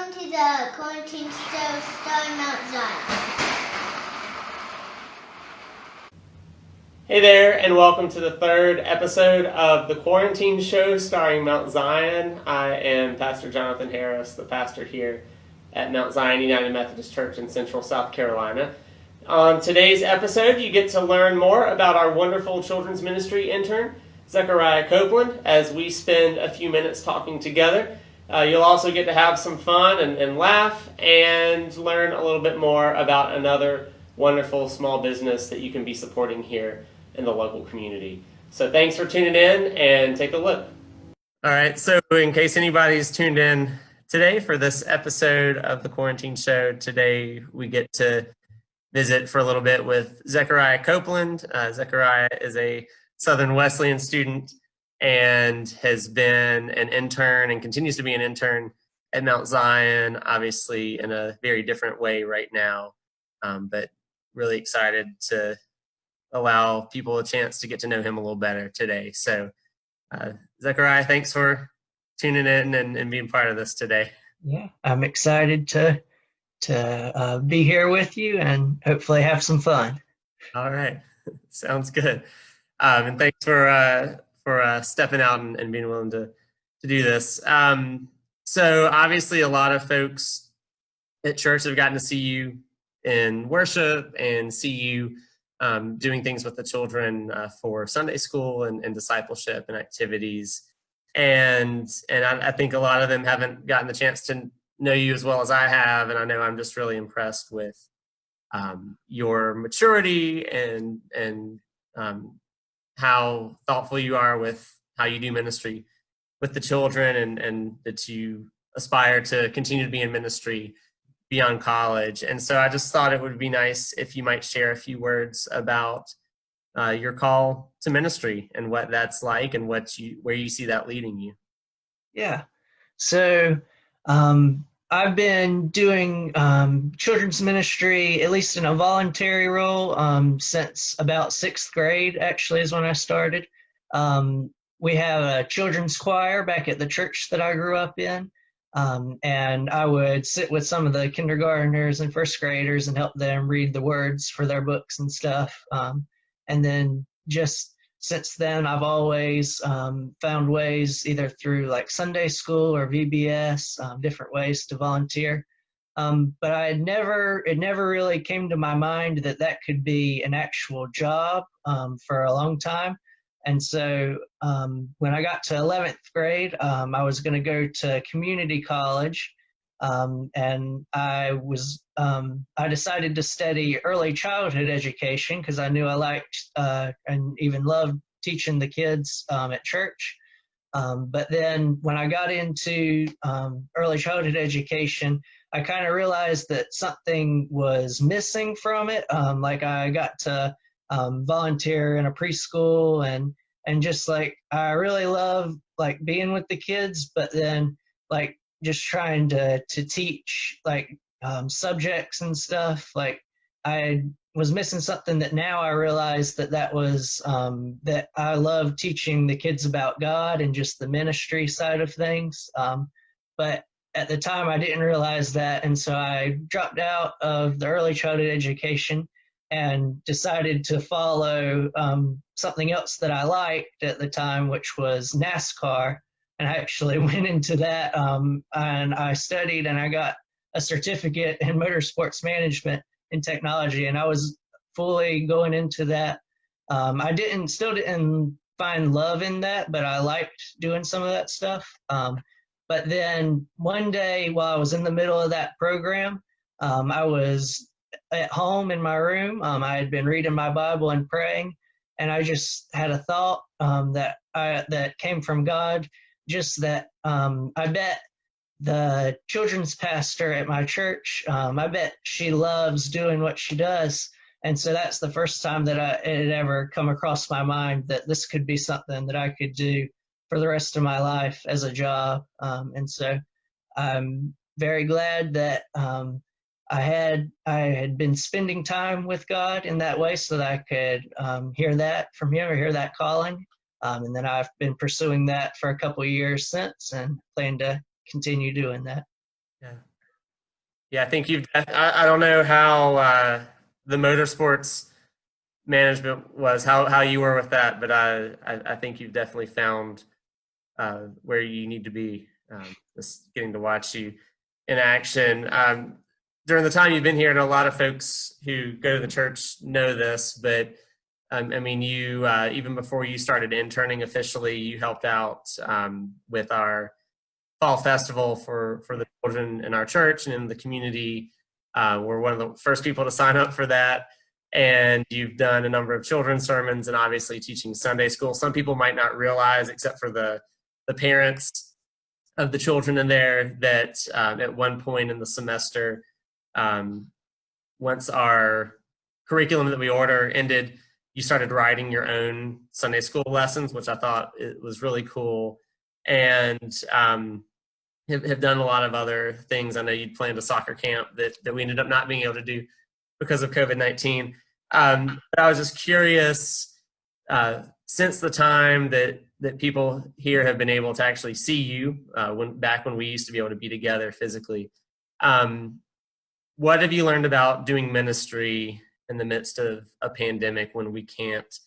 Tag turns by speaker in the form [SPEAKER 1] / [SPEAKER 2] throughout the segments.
[SPEAKER 1] Welcome to the Quarantine Show starring Mount Zion.
[SPEAKER 2] Hey there, and welcome to the third episode of the Quarantine Show starring Mount Zion. I am Pastor Jonathan Harris, the pastor here at Mount Zion United Methodist Church in Central South Carolina. On today's episode, you get to learn more about our wonderful children's ministry intern, Zechariah Copeland, as we spend a few minutes talking together. You'll also get to have some fun and laugh and learn a little bit more about another wonderful small business that you can be supporting here in the local community. So thanks for tuning in and take a look. All right, so in case anybody's tuned in today for this episode of the Quarantine Show, today we get to visit for a little bit with Zechariah Copeland. Zechariah is a Southern Wesleyan student and has been an intern and continues to be an intern at Mount Zion, obviously in a very different way right now, but really excited to allow people a chance to get to know him a little better today. So Zechariah, thanks for tuning in and being part of this today.
[SPEAKER 3] Yeah, I'm excited to be here with you and hopefully have some fun.
[SPEAKER 2] All right, sounds good. And thanks for stepping out and being willing to do this. So obviously a lot of folks at church have gotten to see you in worship and see you doing things with the children for Sunday school and discipleship and activities. And I think a lot of them haven't gotten the chance to know you as well as I have. And I know I'm just really impressed with your maturity and how thoughtful you are with how you do ministry with the children and that you aspire to continue to be in ministry beyond college. And so I just thought it would be nice if you might share a few words about your call to ministry and what that's like and where you see that leading you.
[SPEAKER 3] Yeah. So I've been doing children's ministry, at least in a voluntary role, since about sixth grade, actually, is when I started. We have a children's choir back at the church that I grew up in. And I would sit with some of the kindergartners and first graders and help them read the words for their books and stuff. And then just since then, I've always found ways either through like Sunday school or VBS, different ways to volunteer. But it never really came to my mind that could be an actual job for a long time. And so when I got to 11th grade, I was going to go to community college, and I decided to study early childhood education because I knew I liked and even loved teaching the kids at church. But then when I got into early childhood education, I kind of realized that something was missing from it. Like I got to volunteer in a preschool and just like I really love like being with the kids, but then like just trying to teach like subjects and stuff. Like I was missing something that now I realize that was that I love teaching the kids about God and just the ministry side of things. But at the time I didn't realize that, and so I dropped out of the early childhood education and decided to follow something else that I liked at the time, which was NASCAR. And I actually went into that and I studied and I got a certificate in motorsports management and technology. And I was fully going into that. I still didn't find love in that, but I liked doing some of that stuff. But then one day while I was in the middle of that program, I was at home in my room. I had been reading my Bible and praying, and I just had a thought that came from God, just that I bet the children's pastor at my church, I bet she loves doing what she does. And so that's the first time that it had ever come across my mind that this could be something that I could do for the rest of my life as a job. And so I'm very glad that I had been spending time with God in that way so that I could hear that from Him or hear that calling. And then I've been pursuing that for a couple of years since and plan to continue doing that.
[SPEAKER 2] Yeah, Yeah, I think I don't know how the motorsports management was, how you were with that, but I think you've definitely found where you need to be. Just getting to watch you in action. During the time you've been here, and a lot of folks who go to the church know this, but I mean, you even before you started interning officially, you helped out with our fall festival for the children in our church and in the community. We're one of the first people to sign up for that. And you've done a number of children's sermons and obviously teaching Sunday school. Some people might not realize, except for the parents of the children in there, that at one point in the semester, um, once our curriculum that we order ended, you started writing your own Sunday school lessons, which I thought it was really cool. And have done a lot of other things. I know you'd planned a soccer camp that we ended up not being able to do because of COVID-19. But I was just curious, since the time that people here have been able to actually see you, back when we used to be able to be together physically, what have you learned about doing ministry in the midst of a pandemic when we can't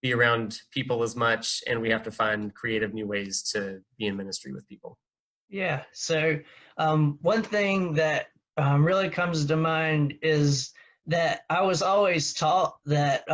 [SPEAKER 2] be around people as much and we have to find creative new ways to be in ministry with people?
[SPEAKER 3] Yeah. So one thing that really comes to mind is that I was always taught that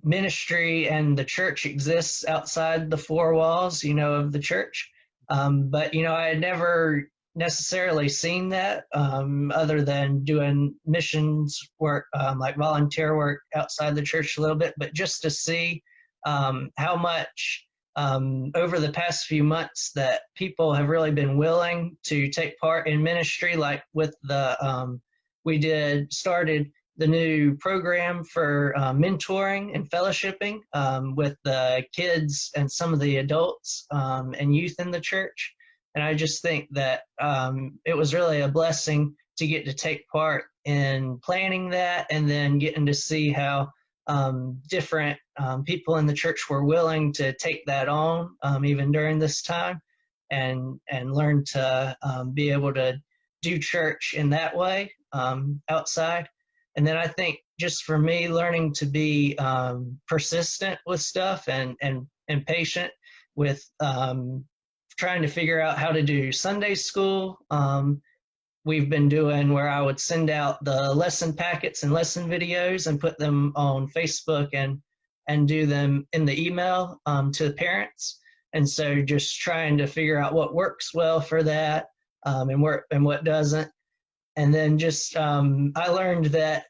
[SPEAKER 3] ministry and the church exists outside the four walls, of the church. But, I had never necessarily seen that other than doing missions work, like volunteer work outside the church a little bit, but just to see how much over the past few months that people have really been willing to take part in ministry, like with the started the new program for mentoring and fellowshipping with the kids and some of the adults and youth in the church. And I just think that it was really a blessing to get to take part in planning that and then getting to see how different people in the church were willing to take that on even during this time and learn to be able to do church in that way outside. And then I think just for me, learning to be persistent with stuff and patient with trying to figure out how to do Sunday school. We've been doing where I would send out the lesson packets and lesson videos and put them on Facebook and do them in the email to the parents. And so just trying to figure out what works well for that and what doesn't. And then just I learned that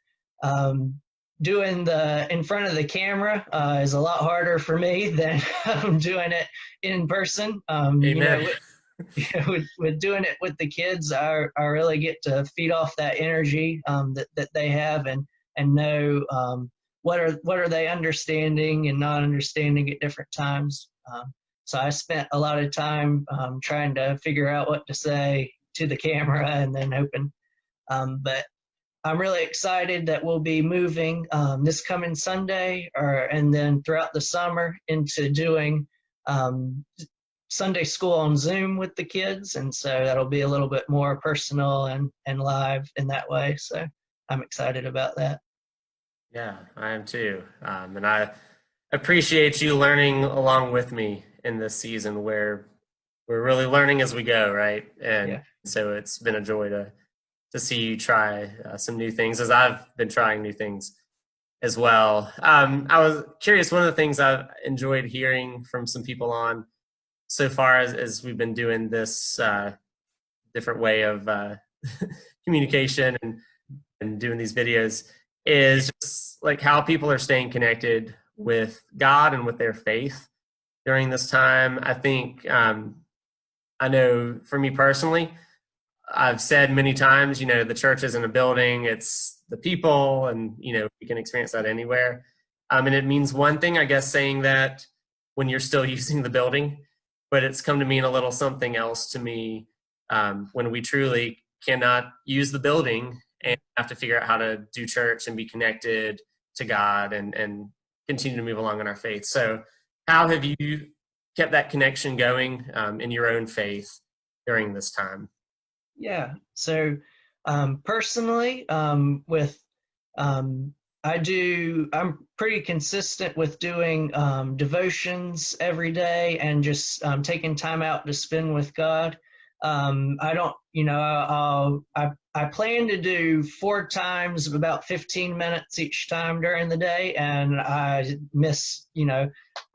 [SPEAKER 3] doing the in front of the camera is a lot harder for me than doing it in person.
[SPEAKER 2] Amen.
[SPEAKER 3] With doing it with the kids, I really get to feed off that energy that they have and know what are they understanding and not understanding at different times. So I spent a lot of time trying to figure out what to say to the camera and then hoping. But I'm really excited that we'll be moving this coming Sunday and then throughout the summer into doing Sunday school on Zoom with the kids. And so that'll be a little bit more personal and live in that way. So I'm excited about that.
[SPEAKER 2] Yeah, I am too. And I appreciate you learning along with me in this season where we're really learning as we go, right? And so it's been a joy to see you try some new things as I've been trying new things as well. I was curious, one of the things I've enjoyed hearing from some people on so far as we've been doing this different way of communication and doing these videos is just like how people are staying connected with God and with their faith during this time. I think I know for me personally, I've said many times, the church isn't a building, it's the people, and, we can experience that anywhere. And it means one thing, I guess, saying that when you're still using the building, but it's come to mean a little something else to me when we truly cannot use the building and have to figure out how to do church and be connected to God and continue to move along in our faith. So how have you kept that connection going in your own faith during this time?
[SPEAKER 3] Yeah. So Personally, I'm pretty consistent with doing devotions every day and just taking time out to spend with God. I don't, I plan to do 4 times of about 15 minutes each time during the day, and I miss,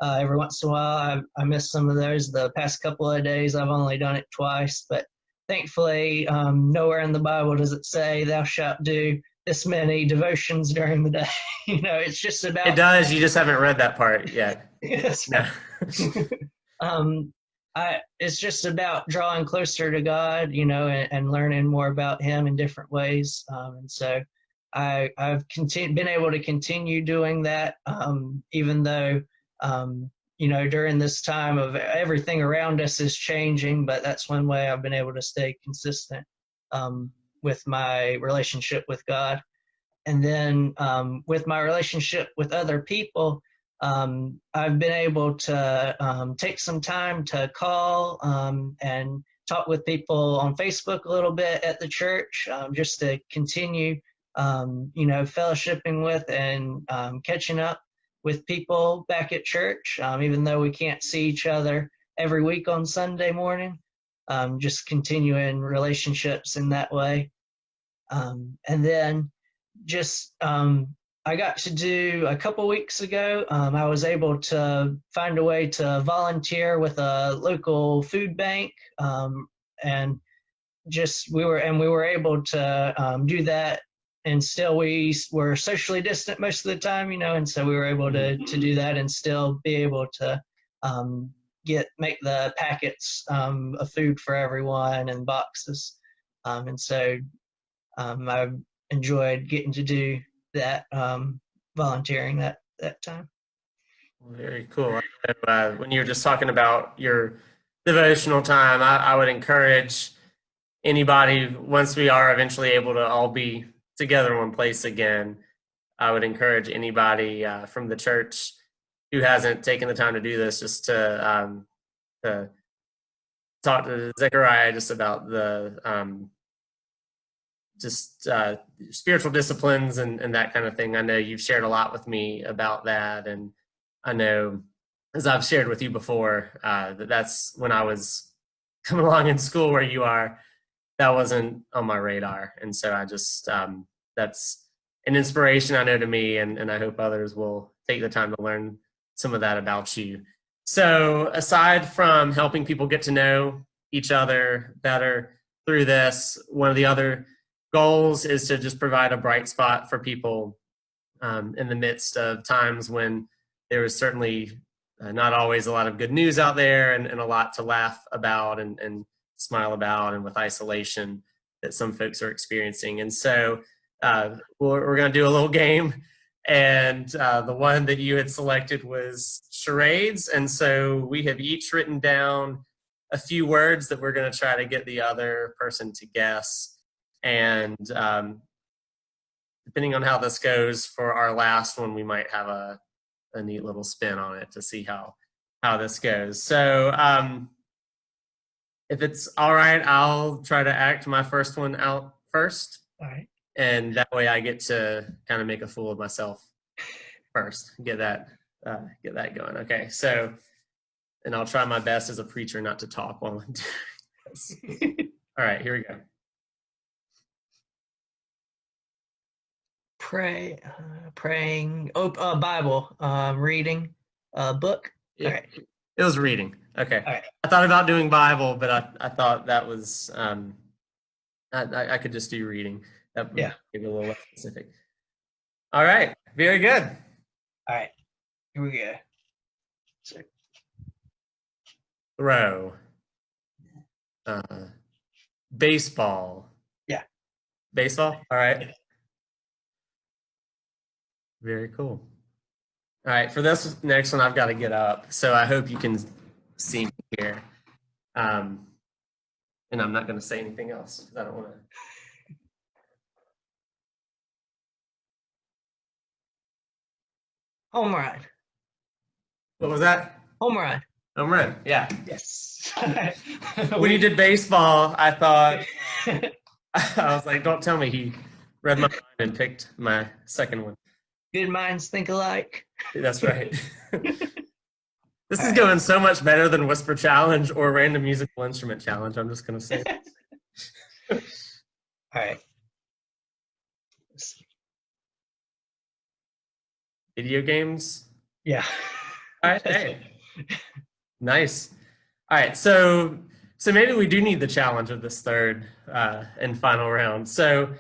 [SPEAKER 3] every once in a while, I miss some of those. The past couple of days, I've only done it twice, but thankfully, nowhere in the Bible does it say, "Thou shalt do this many devotions during the day." It's just
[SPEAKER 2] It
[SPEAKER 3] about.
[SPEAKER 2] does. You just haven't read that part yet.
[SPEAKER 3] Yes.
[SPEAKER 2] No.
[SPEAKER 3] um, it's just about drawing closer to God, and learning more about Him in different ways. And so I've been able to continue doing that, even though, during this time of everything around us is changing, but that's one way I've been able to stay consistent with my relationship with God. And then with my relationship with other people, I've been able to take some time to call and talk with people on Facebook a little bit at the church, just to continue, fellowshipping with and catching up with people back at church, even though we can't see each other every week on Sunday morning, just continuing relationships in that way. And then just I got to do a couple weeks ago. I was able to find a way to volunteer with a local food bank, and we were able to do that. And still, we were socially distant most of the time, and so we were able to do that and still be able to make the packets of food for everyone and boxes. And so I enjoyed getting to do that, volunteering that time.
[SPEAKER 2] Very cool. When you were just talking about your devotional time, I would encourage anybody, once we are eventually able to all be together in one place again, I would encourage anybody from the church who hasn't taken the time to do this just to talk to Zechariah just about the spiritual disciplines and that kind of thing. I know you've shared a lot with me about that, and I know, as I've shared with you before, that's when I was coming along in school where you are, that wasn't on my radar. And so I just, that's an inspiration, I know, to me, and I hope others will take the time to learn some of that about you. So aside from helping people get to know each other better through this, one of the other goals is to just provide a bright spot for people in the midst of times when there was certainly not always a lot of good news out there, and a lot to laugh about and smile about, and with isolation that some folks are experiencing. And so we're going to do a little game, and the one that you had selected was charades. And so we have each written down a few words that we're going to try to get the other person to guess. And depending on how this goes for our last one, we might have a neat little spin on it to see how this goes. So if it's all right, I'll try to act my first one out first.
[SPEAKER 3] All right.
[SPEAKER 2] And that way I get to kind of make a fool of myself first. Get that going. Okay, so, and I'll try my best as a preacher not to talk while I'm doing this. All right, here we go.
[SPEAKER 3] Praying, Bible, reading, book.
[SPEAKER 2] Yeah.
[SPEAKER 3] All right.
[SPEAKER 2] It was reading. Okay.
[SPEAKER 3] All right.
[SPEAKER 2] I thought about doing Bible, but I thought that was I could just do reading. That would be a little less specific. All right. Very good.
[SPEAKER 3] All right. Here we go. So.
[SPEAKER 2] Throw. Baseball.
[SPEAKER 3] Yeah.
[SPEAKER 2] Baseball? All right. Very cool. All right, for this next one, I've got to get up, so I hope you can see me here. And I'm not going to say anything else because I don't want to.
[SPEAKER 3] Home run.
[SPEAKER 2] What was that?
[SPEAKER 3] Home run.
[SPEAKER 2] Home run, yeah.
[SPEAKER 3] Yes.
[SPEAKER 2] When you did baseball, I thought I was like, don't tell me he read my mind and picked my second one.
[SPEAKER 3] Good minds think alike.
[SPEAKER 2] That's right. This
[SPEAKER 3] All
[SPEAKER 2] is
[SPEAKER 3] right.
[SPEAKER 2] going so much better than Whisper Challenge or Random Musical Instrument Challenge. I'm just going to say.
[SPEAKER 3] All right. Let's see.
[SPEAKER 2] Video games.
[SPEAKER 3] Yeah.
[SPEAKER 2] All right. Hey. Nice. All right. So maybe we do need the challenge of this third and final round. So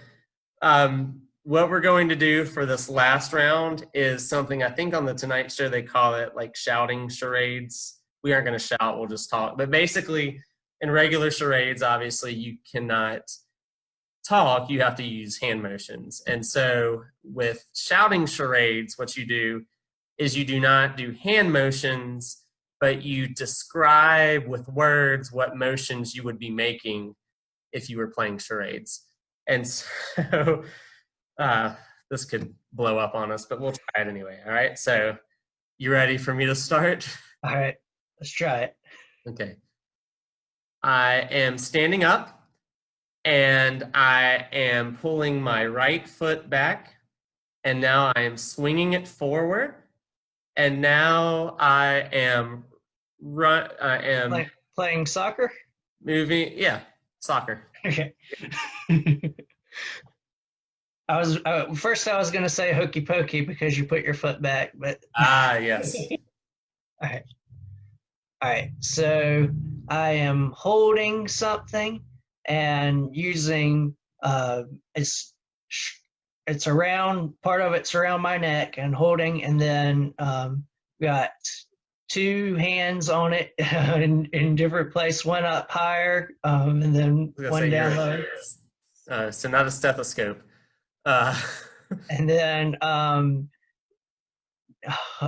[SPEAKER 2] what we're going to do for this last round is something I think on the Tonight Show they call it like shouting charades. We aren't going to shout, we'll just talk. But basically, in regular charades, obviously, you cannot talk, you have to use hand motions. And so with shouting charades, what you do is you do not do hand motions, but you describe with words what motions you would be making if you were playing charades. And so this could blow up on us, but we'll try it anyway. All right. So you ready for me to start?
[SPEAKER 3] All right. Let's try it.
[SPEAKER 2] Okay. I am standing up and I am pulling my right foot back. And now I am swinging it forward. And now I am
[SPEAKER 3] playing soccer?
[SPEAKER 2] Moving. Yeah. Soccer.
[SPEAKER 3] Okay. First I was going to say hokey pokey because you put your foot back, but
[SPEAKER 2] yes.
[SPEAKER 3] All right. So I am holding something and using it's around, part of it's around my neck and holding, and then got two hands on it in different places, one up higher and then one down low.
[SPEAKER 2] So not a stethoscope.
[SPEAKER 3] And then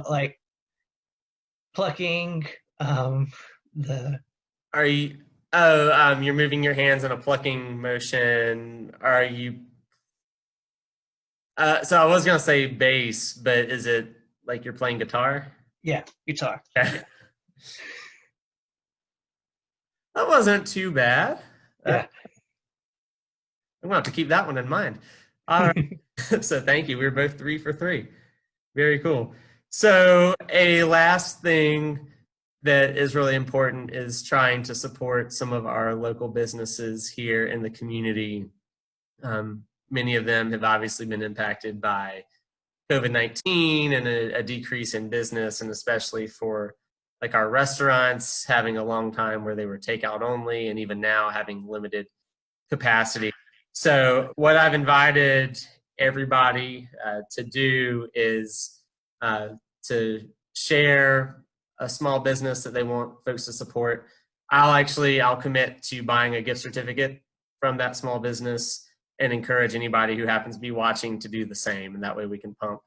[SPEAKER 3] like plucking the.
[SPEAKER 2] Are you? You're moving your hands in a plucking motion. Are you? So I was gonna say bass, but is it like you're playing guitar?
[SPEAKER 3] Yeah, guitar.
[SPEAKER 2] Okay.
[SPEAKER 3] Yeah.
[SPEAKER 2] That wasn't too bad.
[SPEAKER 3] Yeah.
[SPEAKER 2] I'm gonna have to keep that one in mind. All right. So thank you. We were both 3 for 3. Very cool. So a last thing that is really important is trying to support some of our local businesses here in the community. Many of them have obviously been impacted by COVID-19 and a decrease in business, and especially for like our restaurants having a long time where they were takeout only, and even now having limited capacity. So what I've invited everybody to do is to share a small business that they want folks to support. I'll commit to buying a gift certificate from that small business and encourage anybody who happens to be watching to do the same. And that way we can pump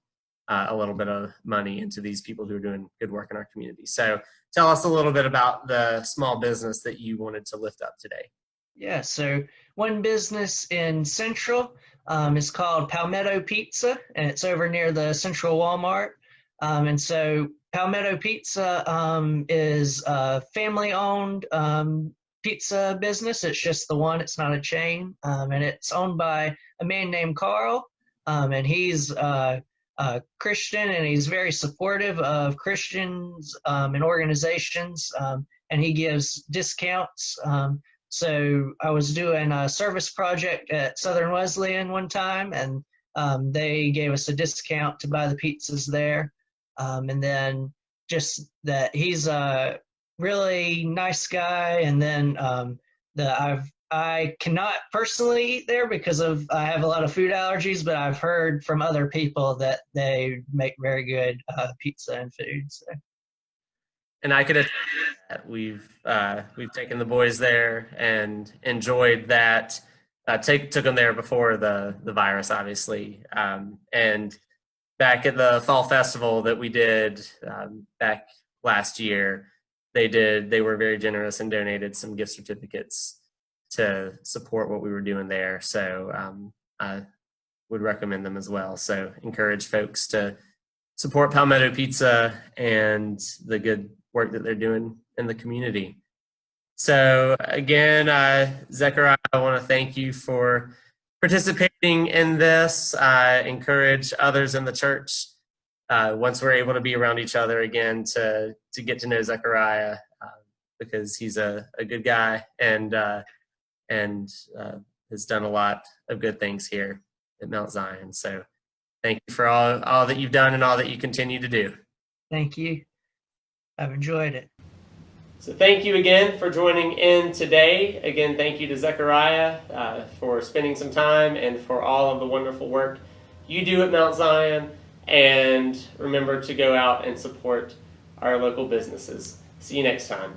[SPEAKER 2] a little bit of money into these people who are doing good work in our community. So tell us a little bit about the small business that you wanted to lift up today.
[SPEAKER 3] Yeah, so one business in Central is called Palmetto Pizza, and it's over near the Central Walmart. And so Palmetto Pizza is a family-owned pizza business. It's just the one. It's not a chain. And it's owned by a man named Carl. And he's a Christian, and he's very supportive of Christians and organizations. And he gives discounts. So I was doing a service project at Southern Wesleyan one time, and they gave us a discount to buy the pizzas there. And then just that he's a really nice guy. And then I cannot personally eat there because I have a lot of food allergies, but I've heard from other people that they make very good pizza and food. So.
[SPEAKER 2] And I could attest that we've taken the boys there and enjoyed that. Took them there before the virus, obviously, and back at the fall festival that we did back last year, they were very generous and donated some gift certificates to support what we were doing there. So I would recommend them as well. So encourage folks to support Palmetto Pizza and the good work that they're doing in the community. So again, Zechariah, I want to thank you for participating in this. Encourage others in the church, once we're able to be around each other again, to get to know Zechariah, because he's a good guy and has done a lot of good things here at Mount Zion. So thank you for all that you've done and all that you continue to do.
[SPEAKER 3] Thank you. I've enjoyed it.
[SPEAKER 2] So thank you again for joining in today. Again, thank you to Zechariah for spending some time and for all of the wonderful work you do at Mount Zion. And remember to go out and support our local businesses. See you next time.